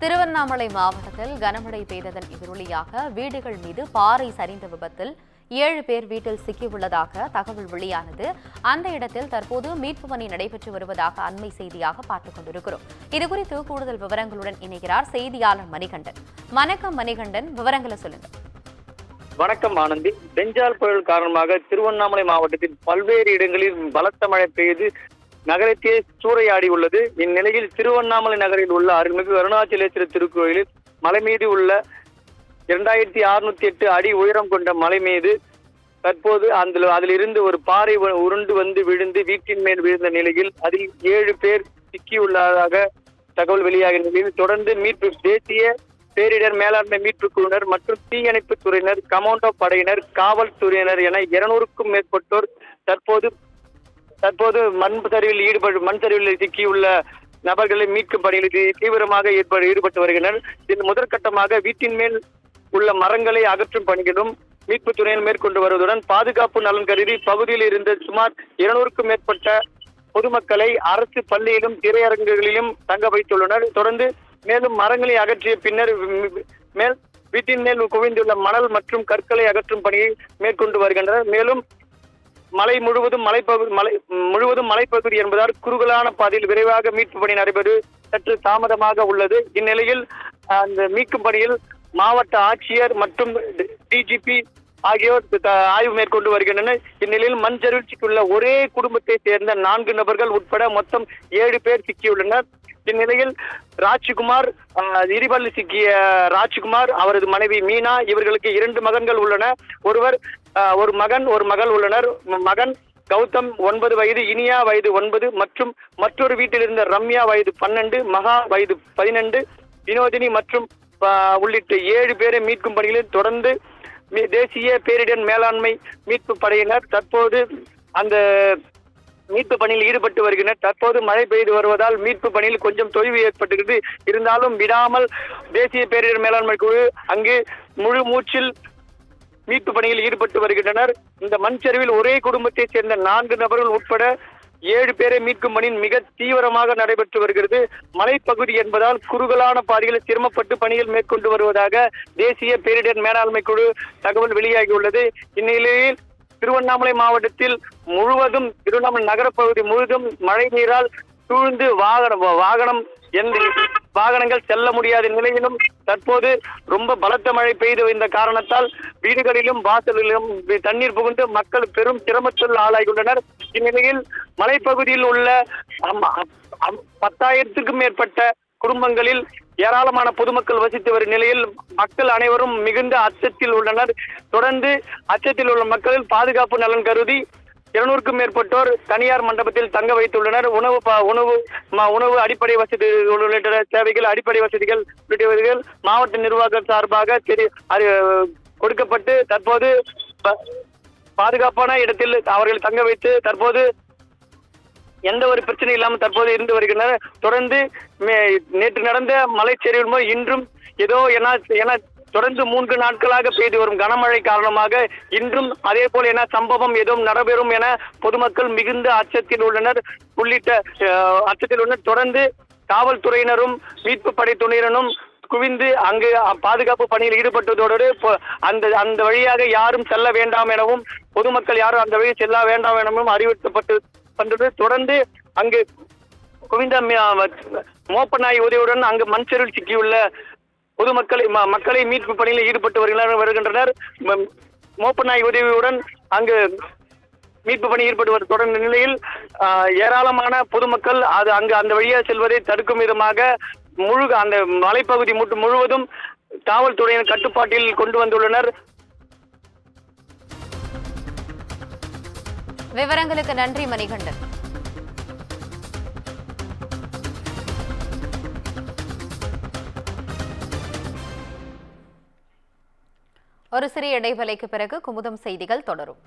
திருவண்ணாமலை மாவட்டத்தில் கனமழை பெய்ததன் எதிரொலியாக வீடுகள் மீது பாறை சரிந்த விபத்தில் 7 பேர் வீட்டில் சிக்கியுள்ளதாக தகவல் வெளியானது. அந்த இடத்தில் தற்போது மீட்பு பணி நடைபெற்று வருவதாக அண்மை செய்தியாக பார்த்துக் கொண்டிருக்கிறோம். இதுகுறித்து கூடுதல் விவரங்களுடன் இணைகிறார் செய்தியாளர் மணிகண்டன். வணக்கம் மணிகண்டன், விவரங்களை சொல்லுங்க. வணக்கம் ஆனந்தி. பெஞ்சால் புயல் காரணமாக திருவண்ணாமலை மாவட்டத்தில் பல்வேறு இடங்களில் பலத்த மழை பெய்து நகரத்தையே சூறையாடி உள்ளது. இந்நிலையில் திருவண்ணாமலை நகரில் உள்ள அருள்மிகு அருணாச்சலேஸ்வரர் திருக்கோயிலில் மலை மீது உள்ள 2608 அடி உயரம் கொண்ட மலை மீது தற்போது அதிலிருந்து ஒரு பாறை உருண்டு வந்து விழுந்து வீட்டின் மேல் விழுந்த நிலையில் அதில் 7 பேர் சிக்கியுள்ளதாக தகவல் வெளியாகிய நிலையில் தொடர்ந்து தேசிய பேரிடர் மேலாண்மை மீட்பு குழுவினர் மற்றும் தீயணைப்பு துறையினர், கமாண்டோ படையினர், காவல்துறையினர் என 200க்கும் மேற்பட்டோர் தற்போது மண் சரிவில் சிக்கியுள்ள நபர்களை மீட்கும் பணியில் தீவிரமாக ஈடுபட்டு வருகின்றனர். இதில் முதற்கட்டமாக வீட்டின் மேல் உள்ள மரங்களை அகற்றும் பணிகளும் மீட்பு துறையினர் மேற்கொண்டு வருவதுடன் பாதுகாப்பு நலன் கருதி பகுதியில் இருந்த சுமார் 200க்கும் மேற்பட்ட பொதுமக்களை அரசு பள்ளியிலும் திரையரங்குகளிலும் தங்க வைத்துள்ளனர். தொடர்ந்து மேலும் மரங்களை அகற்றிய பின்னர் வீட்டின் மேல் குவிந்துள்ள மணல் மற்றும் கற்களை அகற்றும் பணியை மேற்கொண்டு வருகின்றனர். மேலும் மலை முழுவதும் மலைப்பகுதி என்பதால் குறுகலான பாதையில் விரைவாக மீட்பு பணி நடைபெறு சற்று தாமதமாக உள்ளது. இந்நிலையில் அந்த மீட்கும் பணியில் மாவட்ட ஆட்சியர் மற்றும் டிஜிபி ஆகியோர் ஆய்வு மேற்கொண்டு வருகின்றனர். இந்நிலையில் மண் சரிவில் சிக்கியுள்ள ஒரே குடும்பத்தை சேர்ந்த 4 நபர்கள் உட்பட மொத்தம் 7 பேர் சிக்கியுள்ளனர். இந்நிலையில் ராஜ்குமார் இடிபல்லில் சிக்கிய ராஜ்குமார், அவரது மனைவி மீனா, இவர்களுக்கு 2 மகன்கள் உள்ளனர். ஒரு மகன் ஒரு மகள் உள்ளனர். மகன் கௌதம் 9 வயது, இனியா வயது 9 மற்றும் மற்றொரு வீட்டில் இருந்த ரம்யா வயது 12, மகா வயது 12, வினோதினி மற்றும் உள்ளிட்ட 7 பேரை மீட்கும் பணிகளில் தொடர்ந்து தேசிய பேரிடர் மேலாண்மை மீட்பு படையினர் தற்போது அந்த மீட்பு பணியில் ஈடுபட்டு வருகின்றனர். தற்போது மழை பெய்து வருவதால் மீட்பு பணியில் கொஞ்சம் தொய்வு ஏற்பட்டுகிறது. இருந்தாலும் விடாமல் தேசிய பேரிடர் மேலாண்மை குழு அங்கு முழு மூச்சில் மீட்பு பணியில் ஈடுபட்டு வருகின்றனர். இந்த மண் சரிவில் ஒரே குடும்பத்தை சேர்ந்த 4 நபர்கள் உட்பட 7 பேரை மீட்கும் பணி மிக தீவிரமாக நடைபெற்று வருகிறது. மலைப்பகுதி என்பதால் குறுகலான பாதையில் சிரமப்பட்டு பணிகள் மேற்கொண்டு வருவதாக தேசிய பேரிடர் மேலாண்மை குழு தகவல் வெளியாகியுள்ளது. இந்நிலையில் திருவண்ணாமலை மாவட்டத்தில் திருவண்ணாமலை நகரப்பகுதி முழுவதும் மழை நீரால் சூழ்ந்து வாகனங்கள் செல்ல முடியாத நிலையிலும் தற்போது ரொம்ப பலத்த மழை பெய்து இந்த காரணத்தால் வீடுகளிலும் வாசல்களிலும் தண்ணீர் புகுந்து மக்கள் பெரும் சிரமத்தில் ஆளாகியுள்ளனர். இந்நிலையில் மலைப்பகுதியில் உள்ள 10,000க்கும் மேற்பட்ட குடும்பங்களில் ஏராளமான பொதுமக்கள் வசித்து வரும் நிலையில் மக்கள் அனைவரும் மிகுந்த அச்சத்தில் உள்ளனர். தொடர்ந்து அச்சத்தில் உள்ள மக்களில் பாதுகாப்பு நலன் கருதி 200க்கும் மேற்பட்டோர் தனியார் மண்டபத்தில் தங்க வைத்துள்ளனர். உணவு அடிப்படை வசதி உள்ளிட்ட சேவைகள், அடிப்படை வசதிகள் உள்ளிட்டவர்கள் மாவட்ட நிர்வாகம் சார்பாக கொடுக்கப்பட்டு தற்போது பாதுகாப்பான இடத்தில் அவர்கள் தங்க வைத்து தற்போது எந்த ஒரு பிரச்சனை இல்லாமல் தற்போது இருந்து வருகின்றனர். தொடர்ந்து நேற்று நடந்த மலைச்சரிவு இன்றும் என தொடர்ந்து 3 நாட்களாக பெய்து வரும் கனமழை காரணமாக இன்றும் அதே போல சம்பவம் எதுவும் நடைபெறும் என பொதுமக்கள் மிகுந்த அச்சத்தில் உள்ளனர். தொடர்ந்து காவல்துறையினரும் மீட்பு படை துணையினரும் குவிந்து அங்கு பாதுகாப்பு பணியில் ஈடுபட்டதோடு அந்த வழியாக யாரும் செல்ல வேண்டாம் எனவும் பொதுமக்கள் யாரும் அந்த வழியை செல்ல வேண்டாம் எனவும் அறிவுறுத்தப்பட்டது. தொடர்ந்து அங்கு குவிந்த மோப்ப நாய் உதவியுடன் அங்கு மண் சரிவில் சிக்கியுள்ள மக்களை மீட்பு பணியில் ஈடுபட்டு வருகின்றனர். மோப்ப நாய் உதவியுடன் அங்கு மீட்பு பணி ஈடுபட்டு தொடர்ந்த நிலையில் ஏராளமான பொதுமக்கள் அந்த வழியாக செல்வதை தடுக்கும் விதமாக அந்த மலைப்பகுதி முழுவதும் காவல்துறையினர் கட்டுப்பாட்டில் கொண்டு வந்துள்ளனர். விவரங்களுக்கு நன்றி மணிகண்டன். ஒரு சிறிய இடைவேளைக்கு பிறகு குமுதம் செய்திகள் தொடரும்.